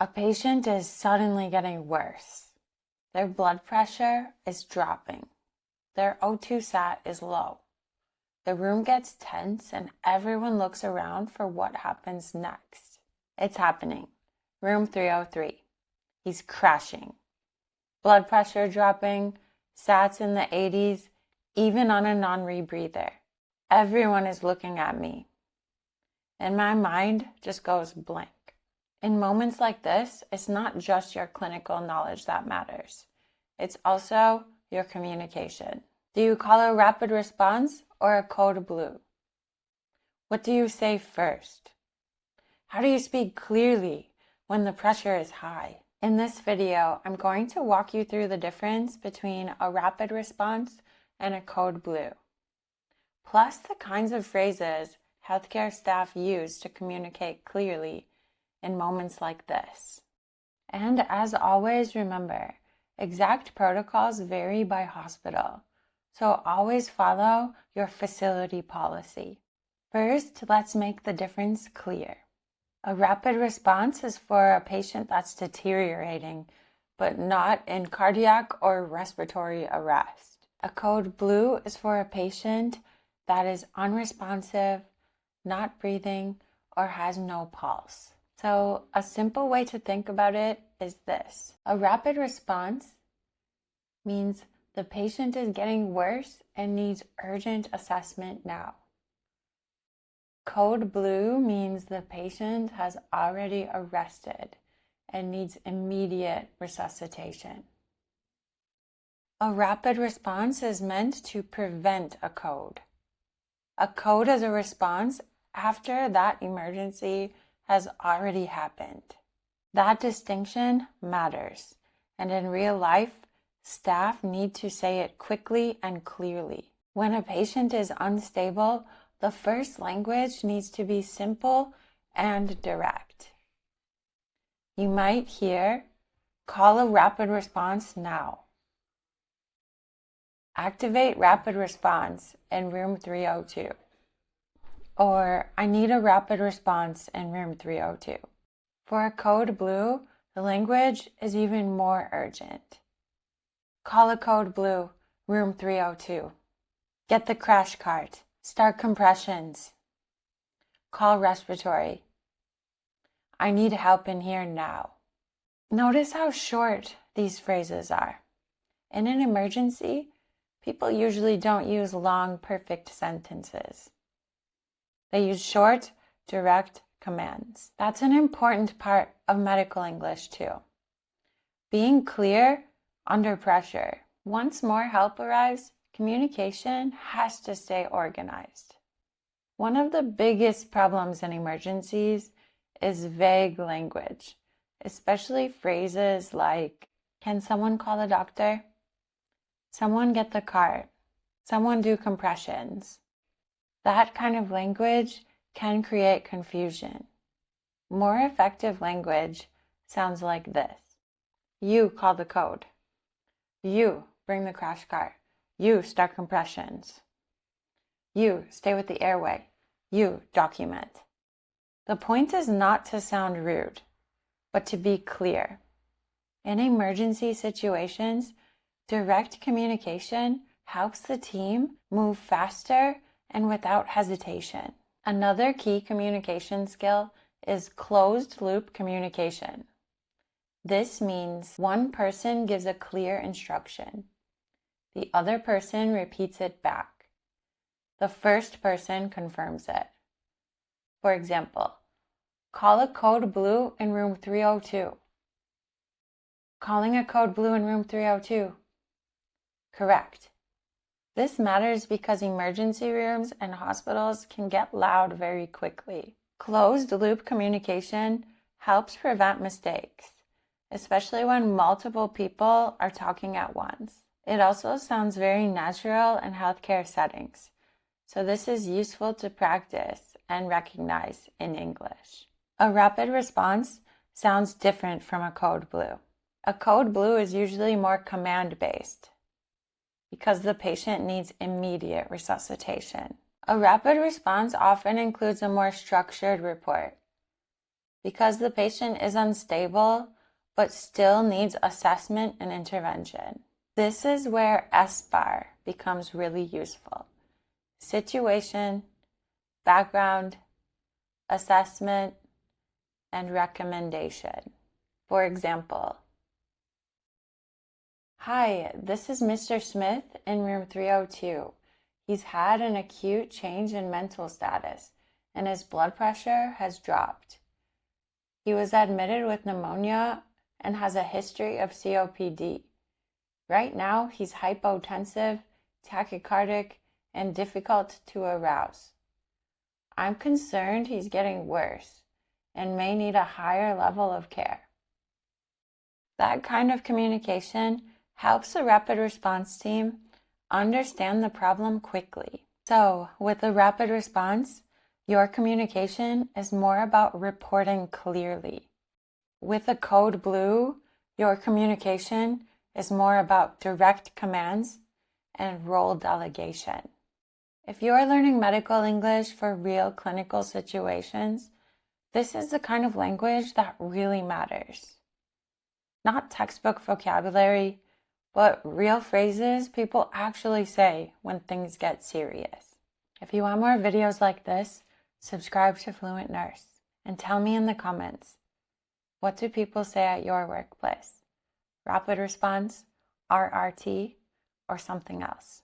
A patient is suddenly getting worse. Their blood pressure is dropping. Their O2 sat is low. The room gets tense and everyone looks around for what happens next. It's happening. Room 303. He's crashing. Blood pressure dropping, sats in the 80s, even on a non-rebreather. Everyone is looking at me. And my mind just goes blank. In moments like this, it's not just your clinical knowledge that matters. It's also your communication. Do you call a rapid response or a code blue? What do you say first? How do you speak clearly when the pressure is high? In this video, I'm going to walk you through the difference between a rapid response and a code blue, plus the kinds of phrases healthcare staff use to communicate clearly in moments like this. And as always, remember, exact protocols vary by hospital, so always follow your facility policy. First, let's make the difference clear. A rapid response is for a patient that's deteriorating, but not in cardiac or respiratory arrest. A code blue is for a patient that is unresponsive, not breathing, or has no pulse. So a simple way to think about it is this. A rapid response means the patient is getting worse and needs urgent assessment now. Code blue means the patient has already arrested and needs immediate resuscitation. A rapid response is meant to prevent a code. A code is a response after that emergency has already happened. That distinction matters, and in real life, staff need to say it quickly and clearly. When a patient is unstable, the first language needs to be simple and direct. You might hear, "Call a rapid response now." "Activate rapid response in room 302. Or, "I need a rapid response in room 302. For a code blue, the language is even more urgent. "Call a code blue, room 302. Get the crash cart. Start compressions. Call respiratory. I need help in here now." Notice how short these phrases are. In an emergency, people usually don't use long, perfect sentences. They use short, direct commands. That's an important part of medical English too. Being clear under pressure. Once more help arrives, communication has to stay organized. One of the biggest problems in emergencies is vague language, especially phrases like, "Can someone call a doctor?" "Someone get the cart." "Someone do compressions." That kind of language can create confusion. More effective language sounds like this. "You call the code." "You bring the crash cart." "You start compressions." "You stay with the airway." "You document." The point is not to sound rude, but to be clear. In emergency situations, direct communication helps the team move faster and without hesitation. Another key communication skill is closed-loop communication. This means one person gives a clear instruction. The other person repeats it back. The first person confirms it. For example, "Call a code blue in room 302. "Calling a code blue in room 302. "Correct." This matters because emergency rooms and hospitals can get loud very quickly. Closed-loop communication helps prevent mistakes, especially when multiple people are talking at once. It also sounds very natural in healthcare settings, so this is useful to practice and recognize in English. A rapid response sounds different from a code blue. A code blue is usually more command-based because the patient needs immediate resuscitation. A rapid response often includes a more structured report. because the patient is unstable but still needs assessment and intervention. This is where SBAR becomes really useful. Situation, background, assessment, and recommendation. For example, "Hi, this is Mr. Smith in room 302. He's had an acute change in mental status, and his blood pressure has dropped. He was admitted with pneumonia and has a history of COPD. Right now, he's hypotensive, tachycardic, and difficult to arouse. I'm concerned he's getting worse and may need a higher level of care." That kind of communication helps the rapid response team understand the problem quickly. So, with the rapid response, your communication is more about reporting clearly. With the code blue, your communication is more about direct commands and role delegation. If you're learning medical English for real clinical situations, this is the kind of language that really matters. Not textbook vocabulary, but real phrases people actually say when things get serious. If you want more videos like this, subscribe to Fluent Nurse and tell me in the comments, what do people say at your workplace? Rapid response, RRT, or something else?